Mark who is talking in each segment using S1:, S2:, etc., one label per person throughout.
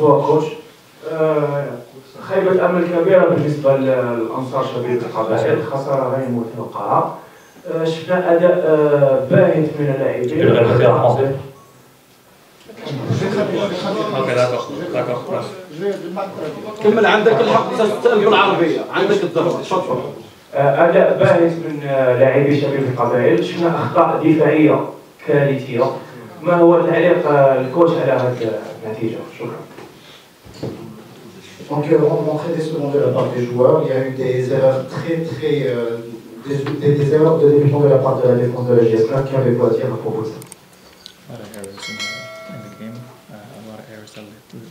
S1: سوا كوتش. خيبة أمل كبيرة بالنسبة للأنصار شبيبة القبائل، خسارة غير متوقعة. شفنا أداء باهت من اللاعبين.
S2: اوكي داكور.
S3: كمل عندك الحق تسأل بالعربية، عندك الدور تفضل.
S1: أداء باهت من لاعبي شبيبة القبائل، شفنا أخطاء دفاعية كارثية. ما هو تعليق الكوتش على هذه النتيجة؟ شكرا.
S4: Donc, rendement très décevant de la part des joueurs. Il y a eu des erreurs des erreurs de débutants de la part de la défense de la JSK. Qui avez-vous à dire à propos de ça?
S2: A lot of errors in the game. A lot of errors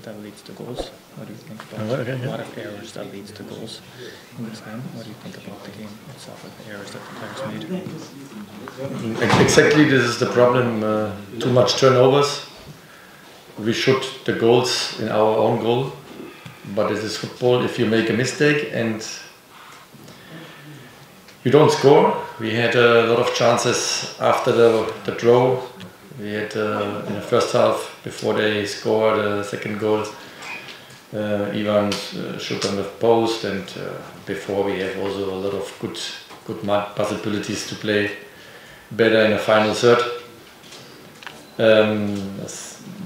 S2: that leads to goals. What do you think about a lot of errors that leads to goals in this game? What do you think about the game itself, with the errors that the players made?
S5: Exactly, this is the problem. Too much turnovers. We shoot the goals in our own goal. But this is football. If you make a mistake and you don't score, we had a lot of chances after the draw. We had in the first half, before they scored the second goal, Ivan shoot on the post, and before we have also a lot of good possibilities to play better in the final third.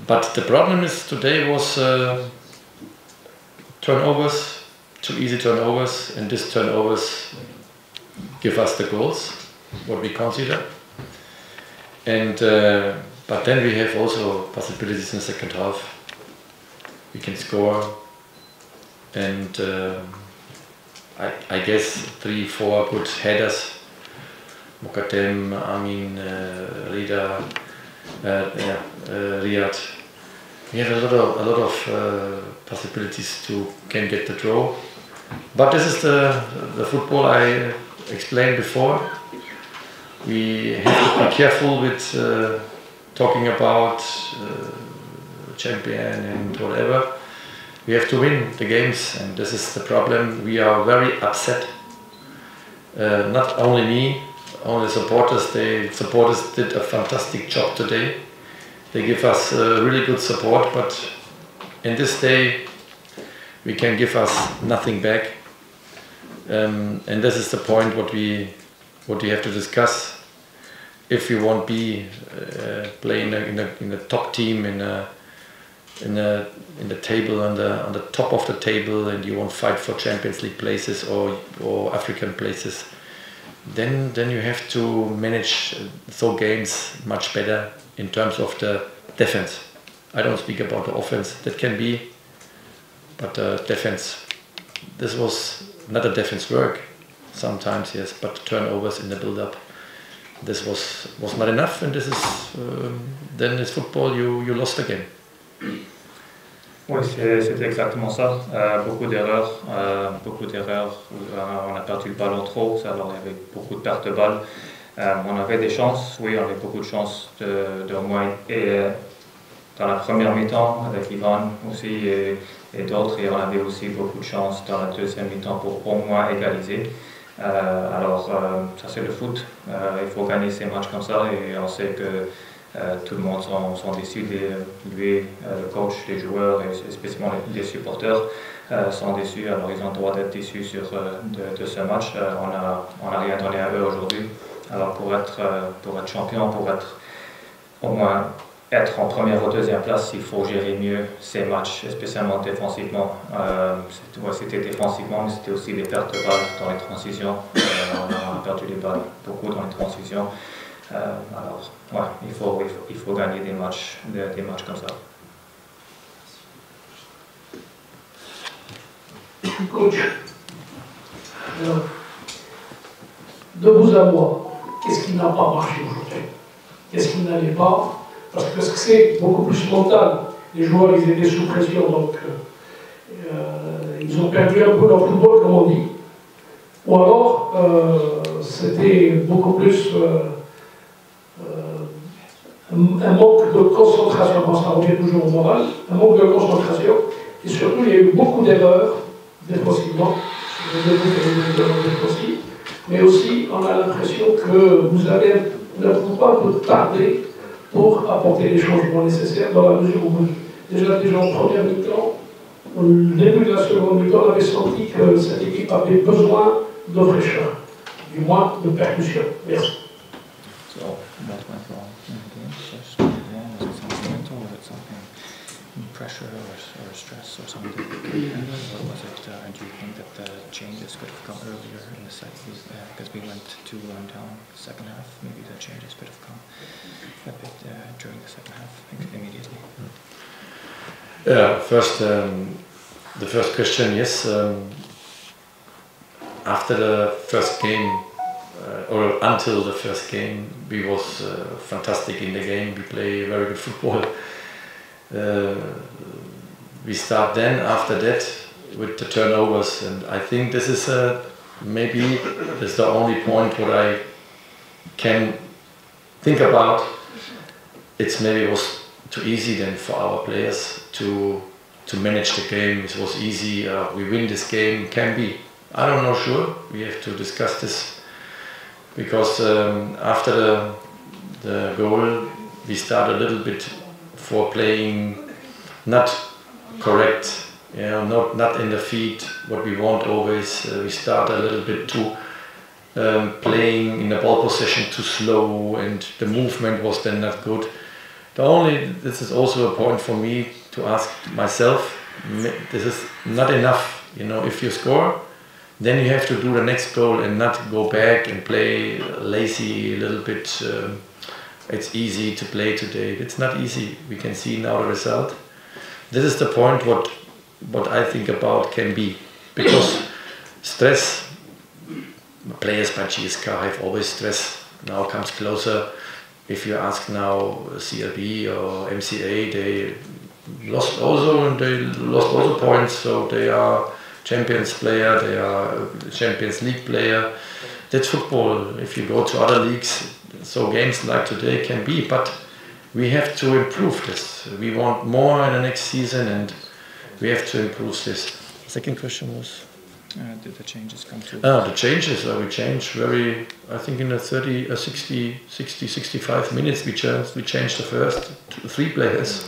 S5: But the problem is today was turnovers, too easy turnovers, and these turnovers give us the goals, what we consider. And but then we have also possibilities in the second half. We can score, and I guess 3-4 good headers. Mokatem, Amin, Rida, Riyad. We have a lot of possibilities to can get the draw, but this is the football I explained before. We have to be careful with talking about champion and whatever. We have to win the games, and this is the problem. We are very upset. Not only me, only supporters. The supporters did a fantastic job today. They give us really good support, but in this day we can give us nothing back, and this is the point what we have to discuss. If you want to be playing in the top team in the table on the top of the table, and you want to fight for Champions League places or African places, then you have to manage those games much better. In terms of the defense, I don't speak about the offense. That can be, but defense. This was not a defense work. Sometimes yes, but turnovers in the build-up. This was not enough, and this is then it's football. You lost the game.
S2: Oui, c'est exactement ça. Beaucoup d'erreurs. On a perdu le ballon trop. Alors il y avait beaucoup de pertes de balles. On avait des chances, oui, on avait beaucoup de chances de moins. Et dans la première mi-temps, avec Ivan aussi et d'autres, et on avait aussi beaucoup de chance dans la deuxième mi-temps pour au moins égaliser. Alors, ça c'est le foot. Il faut gagner ces matchs comme ça, et on sait que tout le monde sont déçus. Lui, le coach, les joueurs et spécialement les supporters sont déçus. Alors, ils ont le droit d'être déçus de ce match. On n'a rien donné à eux aujourd'hui. Alors pour être champion, pour être au moins être en première ou deuxième place, il faut gérer mieux ces matchs, spécialement défensivement. C'était défensivement, mais c'était aussi les pertes de balles dans les transitions. On a perdu les balles beaucoup dans les transitions. Alors ouais, il faut gagner des matchs comme ça.
S6: Coach, de vous à moi, qu'est-ce qui n'a pas marché aujourd'hui? Qu'est-ce qui n'allait pas? Parce que c'est beaucoup plus mental. Les joueurs, ils étaient sous pression, donc ils ont perdu un peu leur football, comme on dit. Ou alors, c'était beaucoup plus un manque de concentration. Parce que ça revient toujours au moral, un manque de concentration. Et surtout, il y a eu beaucoup d'erreurs, défensivement, mais aussi on a l'impression que vous n'avez pas un peu tardé pour apporter les changements nécessaires, dans la mesure où déjà en première mi-temps, au début de la seconde mi-temps, on avait senti que cette équipe avait besoin de fraîcheur, du moins de percussion. Merci.
S2: So, what went wrong in the game? Just was it something mental, was it something pressure or stress or something that we couldn't handle, or was it, do you think that the changes could have come earlier in the second, because we went 2-1 down the second half, maybe the changes could have come a bit during the second half, immediately?
S5: Yeah, the first question, yes. After the first game, or until the first game, we was fantastic in the game. We play very good football. We start then after that with the turnovers, and I think this is maybe that's the only point what I can think about. It's maybe it was too easy then for our players to manage the game. It was easy. We win this game. Can be. I don't know. Sure, we have to discuss this because after the goal, we start a little bit for playing not correct. You know, not in the feet. What we want always. We start a little bit too. Playing in the ball possession too slow, and the movement was then not good. This is also a point for me to ask myself, this is not enough, you know, if you score, then you have to do the next goal and not go back and play lazy a little bit. It's easy to play today, it's not easy, we can see now the result. This is the point what I think about can be, because stress, players by JSK have always stress, now comes closer. If you ask now CLB or MCA, they lost also, and they lost also points, so they are Champions player, they are Champions League player. That's football. If you go to other leagues, so games like today can be, but we have to improve this. We want more in the next season, and we have to improve this. The second question was?
S2: Did the changes come to?
S5: The changes, we changed very, I think in the 65 minutes we changed the first 3 players.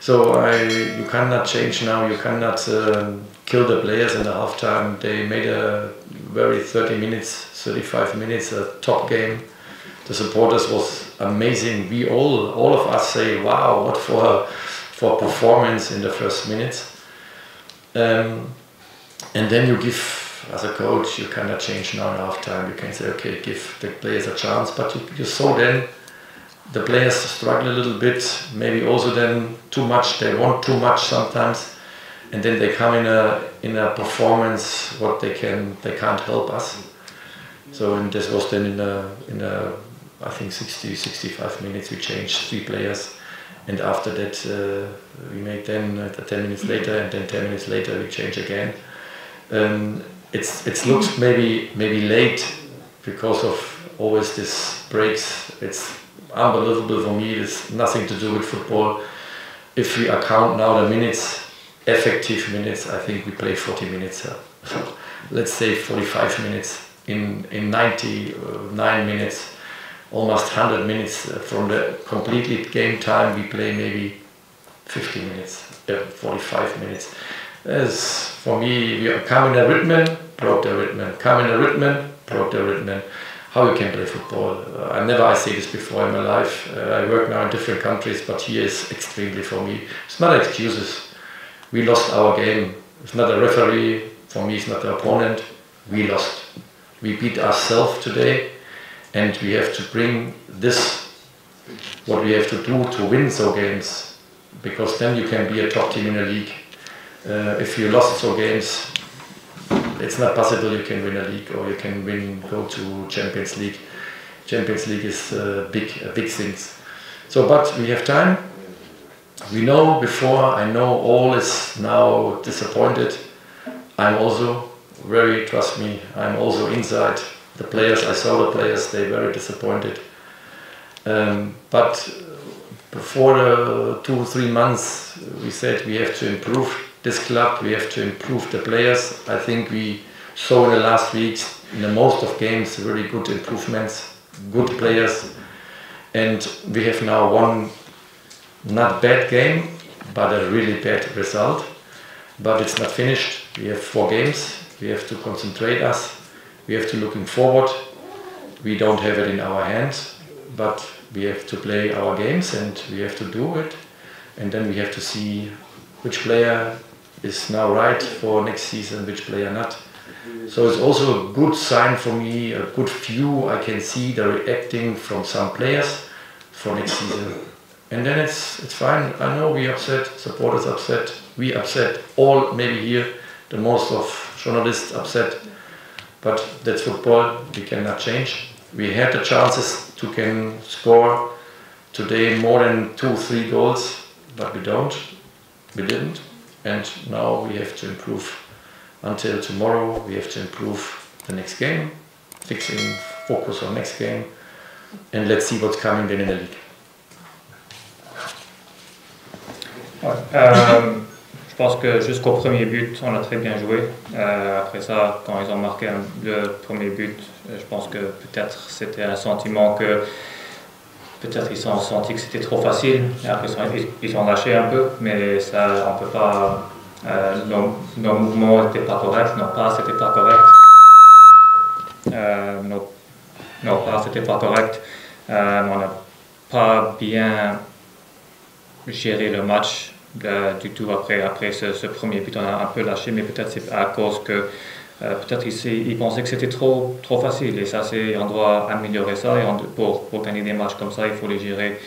S5: So you cannot change now, you cannot kill the players in the halftime. They made a very 35 minutes, a top game. The supporters was amazing. We all of us say, wow, what for performance in the first minutes. And then you give, as a coach, you cannot change now in halftime. You can say, okay, give the players a chance, but you saw then the players struggle a little bit, maybe also then too much, they want too much sometimes, and then they come in a performance what they can't help us. So and this was then in a I think 65 minutes we changed 3 players, and after that we made then 10 minutes later, and then 10 minutes later we change again. It looks maybe late because of always this breaks. It's unbelievable for me. It's nothing to do with football. If we account now the minutes, effective minutes, I think we play 40 minutes. Let's say 45 minutes in 99 minutes, almost 100 minutes from the completely game time. We play maybe 50 minutes, 45 minutes. As for me, we come in a rhythm, broke the rhythm. Come in a rhythm, broke the rhythm. How you can play football? I say this before in my life. I work now in different countries, but here is extremely for me. It's not excuses. We lost our game. It's not a referee. For me, it's not the opponent. We lost. We beat ourselves today, and we have to bring this, what we have to do to win those games, because then you can be a top team in the league. If you lost those games, it's not possible you can win a league or you can go to Champions League. Champions League is big things. So, but we have time. We know before, I know all is now disappointed. I'm also trust me, I'm also inside. The players, I saw the players, they're very disappointed. But before the 2-3 months, we said we have to improve this club, we have to improve the players. I think we saw in the last weeks, in the most of games, really good improvements, good players. And we have now one not bad game, but a really bad result. But it's not finished. We have 4 games. We have to concentrate us. We have to looking forward. We don't have it in our hands, but we have to play our games and we have to do it. And then we have to see which player is now right for next season, which player not. So it's also a good sign for me, a good view. I can see the reacting from some players for next season. And then it's fine. I know we upset, supporters upset, we upset, all maybe here, the most of journalists upset. But that's football, we cannot change. We had the chances to can score today more than 2-3 goals, but we didn't. And now we have to improve. Until tomorrow, we have to improve the next game, fixing, focus on next game, and let's see what's coming then in the league.
S2: Ouais, je pense que jusqu'au premier but, on a très bien joué. Après ça, quand ils ont marqué le premier but, je pense que peut-être c'était un sentiment que peut-être ils ont senti que c'était trop facile. Et après ils ont lâché un peu, mais ça, on peut pas. Nos mouvements n'étaient pas corrects, nos passes n'étaient pas correctes. Nos passes n'étaient pas correctes. On n'a pas bien géré le match du tout après ce premier but. On a un peu lâché, mais peut-être c'est à cause que peut-être ils pensaient que c'était trop facile. Et ça, on doit améliorer ça. Et pour gagner des matchs comme ça, il faut les gérer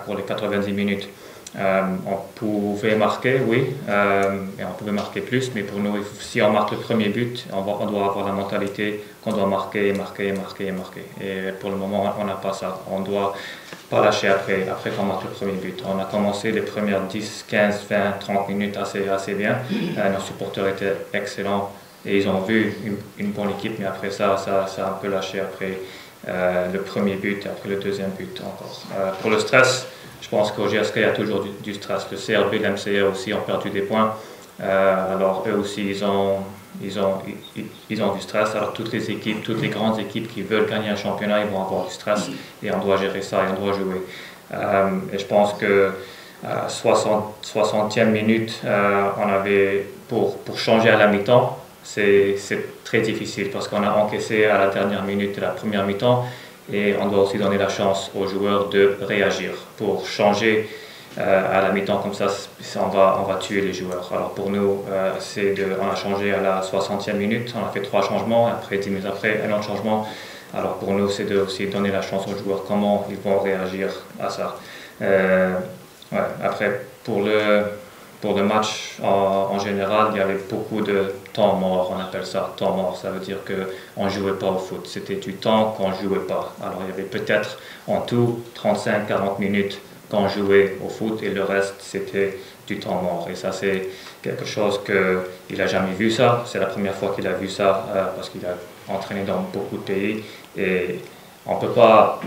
S2: pour les 90 minutes. On pouvait marquer, oui, et on pouvait marquer plus, mais pour nous, si on marque le premier but, on doit avoir la mentalité qu'on doit marquer. Et pour le moment, on n'a pas ça. On ne doit pas lâcher après qu'on marque le premier but. On a commencé les premières 10, 15, 20, 30 minutes assez bien. Nos supporters étaient excellents et ils ont vu une bonne équipe, mais après ça a un peu lâché après le premier but et après le deuxième but encore. Pour le stress, je pense qu'au JSK, il y a toujours du stress. Le CRB et l'MCA aussi ont perdu des points. Alors eux aussi, ils ont du stress. Alors toutes les grandes équipes qui veulent gagner un championnat, ils vont avoir du stress. Et on doit gérer ça et on doit jouer. Et je pense que 60e minute, on avait pour changer à la mi-temps, c'est très difficile parce qu'on a encaissé à la dernière minute de la première mi-temps. Et on doit aussi donner la chance aux joueurs de réagir. Pour changer à la mi-temps comme ça, on va tuer les joueurs. Alors pour nous, on a changé à la 60e minute, on a fait 3 changements, après 10 minutes après, un autre changement. Alors pour nous, c'est de aussi donner la chance aux joueurs, comment ils vont réagir à ça. Ouais, après, pour le match en général, il y avait beaucoup de temps mort, on appelle ça temps mort. Ça veut dire qu'on ne jouait pas au foot, c'était du temps qu'on ne jouait pas. Alors il y avait peut-être en tout 35-40 minutes qu'on jouait au foot et le reste c'était du temps mort. Et ça c'est quelque chose qu'il n'a jamais vu ça, c'est la première fois qu'il a vu ça parce qu'il a entraîné dans beaucoup de pays. Et on ne peut pas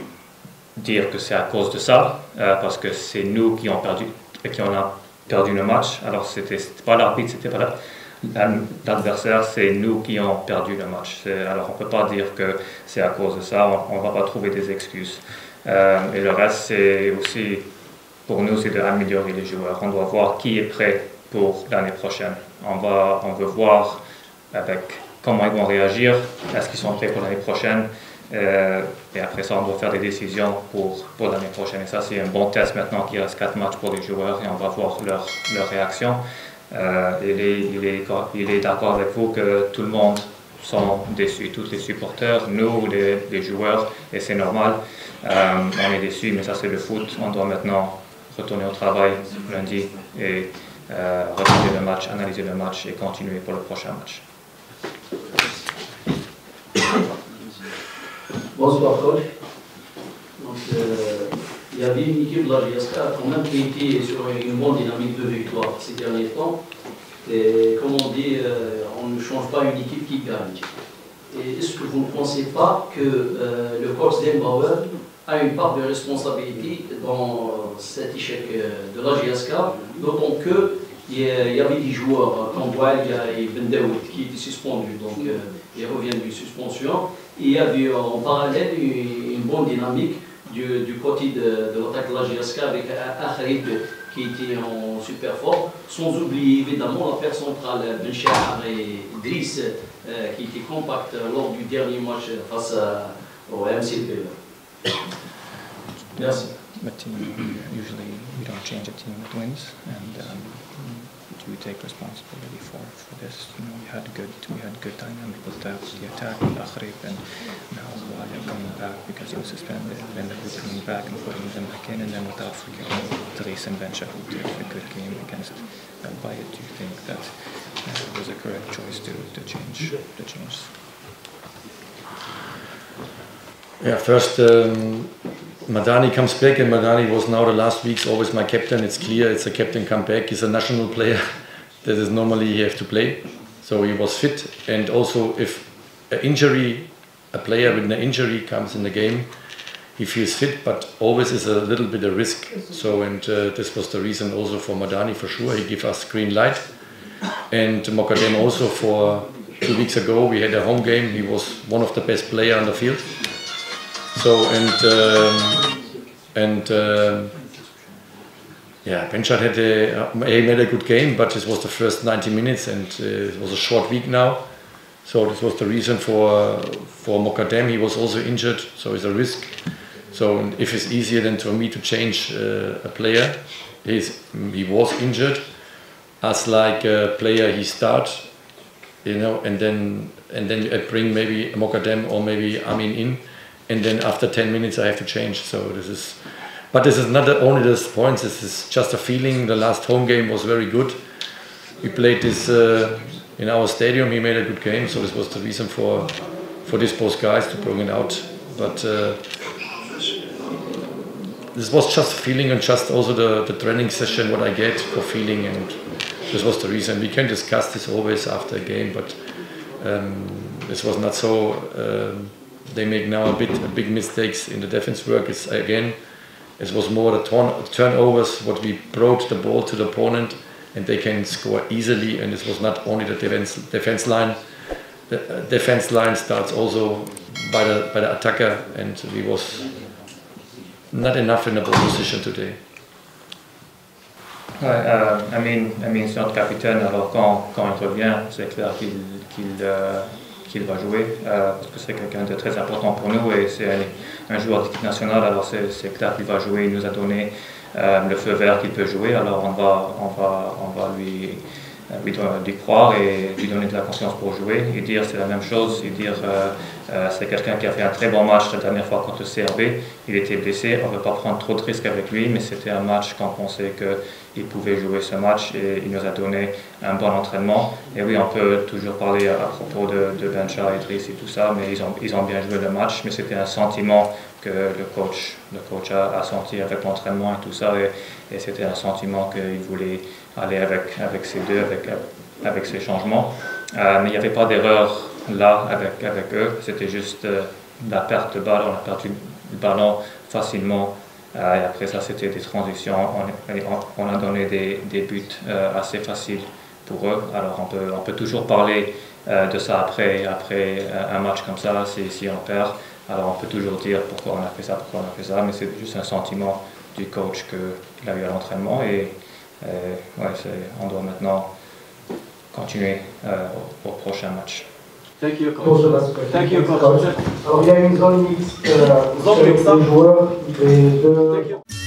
S2: dire que c'est à cause de ça, parce que c'est nous qui on a perdu le match. Alors c'était pas l'arbitre, c'était pas l'adversaire, c'est nous qui avons perdu le match. Alors on ne peut pas dire que c'est à cause de ça, on ne va pas trouver des excuses. Et le reste, c'est aussi, pour nous, c'est d'améliorer les joueurs. On doit voir qui est prêt pour l'année prochaine. On veut voir avec comment ils vont réagir, est-ce qu'ils sont prêts pour l'année prochaine. Et après ça, on doit faire des décisions pour l'année prochaine. Et ça, c'est un bon test maintenant qu'il reste 4 matchs pour les joueurs et on va voir leur réaction. Il est d'accord avec vous que tout le monde sont déçus, tous les supporters, nous, les joueurs, et c'est normal. On est déçus, mais ça c'est le foot. On doit maintenant retourner au travail lundi et regarder le match, analyser le match et continuer pour le prochain match.
S3: Bonsoir coach. Donc, il y avait une équipe de la JSK quand même qui était sur une bonne dynamique de victoire ces derniers temps. Et comme on dit, on ne change pas une équipe qui gagne. Et est-ce que vous ne pensez pas que le coach Dembauer a une part de responsabilité dans cet échec de la JSK, d'autant qu'il y avait des joueurs comme Walia et Ben Daoud qui étaient suspendus, donc ils reviennent de suspension. Et il y avait en parallèle une bonne dynamique du côté de l'attaque de la JSK avec Après qui était en super forme, sans oublier évidemment la paire centrale Benchar et Driss qui était compact lors du dernier match face au MCP. Merci.
S2: But usually we don't change a team that wins, and we take responsibility for this. You know, we had good dynamic with the attack with Après, and now Wally coming back because he was suspended, and then we're coming back and putting them back in, and then with Africa, Therese and Bencha who did a good game against Bayet. Do you think that was a correct choice to change the change?
S5: Yeah, first Madani comes back, and Madani was now the last weeks always my captain. It's clear, it's a captain come back. He's a national player that is normally he have to play. So he was fit, and also if a player with an injury comes in the game, he feels fit, but always is a little bit of risk. So, and this was the reason also for Madani for sure. He gave us green light, and Mokadem also for 2 weeks ago we had a home game. He was one of the best players on the field. So yeah, Benchard he made a good game, but this was the first 90 minutes, and it was a short week now. So this was the reason for Mokadem. He was also injured, so it's a risk. So if it's easier than for me to change a player, he was injured, as like a player he start, you know, and then I bring maybe Mokadem or maybe Amin in. And then after 10 minutes I have to change. So this is not only the points, this is just a feeling. The last home game was very good. We played this in our stadium, he made a good game, so this was the reason for these both guys to bring it out. But this was just a feeling, and just also the training session what I get for feeling, and this was the reason. We can discuss this always after a game, but this was not so. They make now a big mistakes in the defense work. It was more the turnovers, what we brought the ball to the opponent, and they can score easily. And this was not only the defense line. The defense line starts also by the attacker, and we was not enough in the ball position today.
S2: I mean, c'est notre capitaine. Alors quand il revient, c'est clair qu'il va jouer, parce que c'est quelqu'un de très important pour nous, et c'est un joueur d'équipe nationale. Alors c'est clair qu'il va jouer. Il nous a donné le feu vert qu'il peut jouer. Alors on va lui croire et lui donner de la confiance pour jouer. Et dire c'est la même chose. Et dire c'est quelqu'un qui a fait un très bon match la dernière fois contre le CRB. Il était blessé. On ne veut pas prendre trop de risques avec lui, mais c'était un match qu'on pensait qu'il pouvait jouer ce match, et il nous a donné un bon entraînement. Et oui, on peut toujours parler à propos de Benchar et Driss et tout ça, mais ils ont bien joué le match. Mais c'était un sentiment que le coach a senti avec l'entraînement et tout ça, et c'était un sentiment qu'il voulait aller avec ces deux, avec ces changements. Mais il n'y avait pas d'erreur là avec eux, c'était juste la perte de balle. On a perdu le ballon facilement, et après ça c'était des transitions. On a donné des buts assez faciles pour eux. Alors on peut toujours parler de ça après un match comme ça, si on perd. Alors on peut toujours dire pourquoi on a fait ça, mais c'est juste un sentiment du coach qu'il a eu à l'entraînement, et ouais, on doit maintenant continuer au prochain match.
S7: Thank you, coach. Thank you, coach.
S4: Alors il y a une zone mixte avec les joueurs et deux.